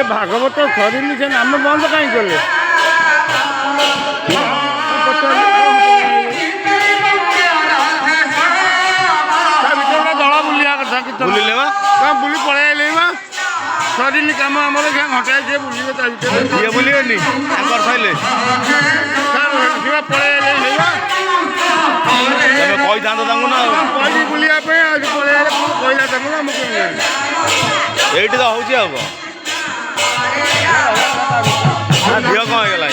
ସେ ଭାଗବତ ସରିଲି ସେ ନାମ ବନ୍ଦ କାହିଁ କଲେ? ତା ଭିତରେ ଦଳ ବୁଲିବା କଥା ବୁଲିଲେ ବା କ'ଣ ବୁଲି ପଳେଇ ଆଇଲେ ବା ସରିନି କାମ ଆମର ଘଣ୍ଟାଏ ସିଏ ବୁଲିବେ ତା ଭିତରେ ଇଏ ବୁଲିବେନି ତାଙ୍କର ସରିଲେ ପଳେଇ ଆଇଲେ ବା କହିଥାନ୍ତ ତାଙ୍କୁ ନା କହିଲି ବୁଲିବା ପାଇଁ ଆଉ ପଳେଇ ଆଇଲେ କହିଲା ତାଙ୍କୁ ନା ମୁଁ ଏଇଠି ତ ହେଉଛି ଆଉ ଝିଅ କ'ଣ ହେଇଗଲା?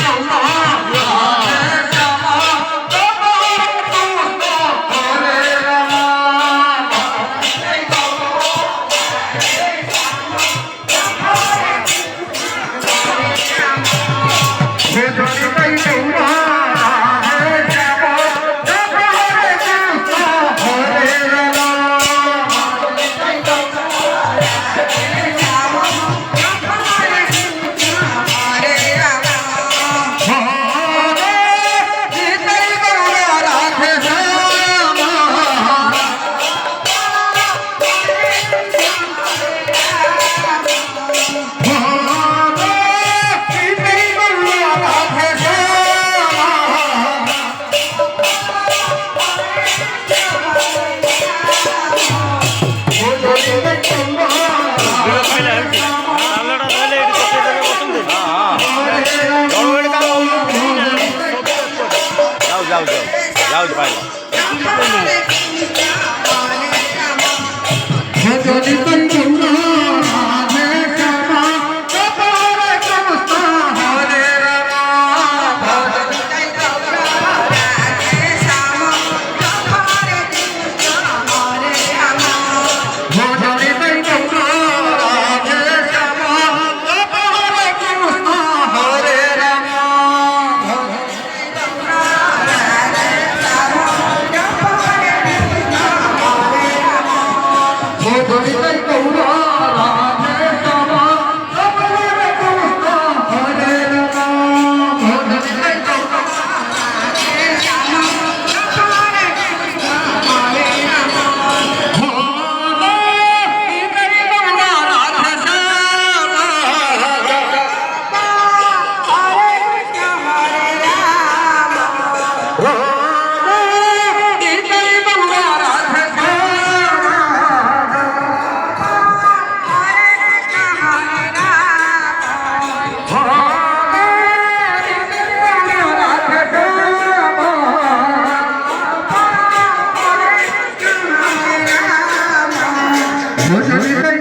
जाऊ पाहिलं Muchas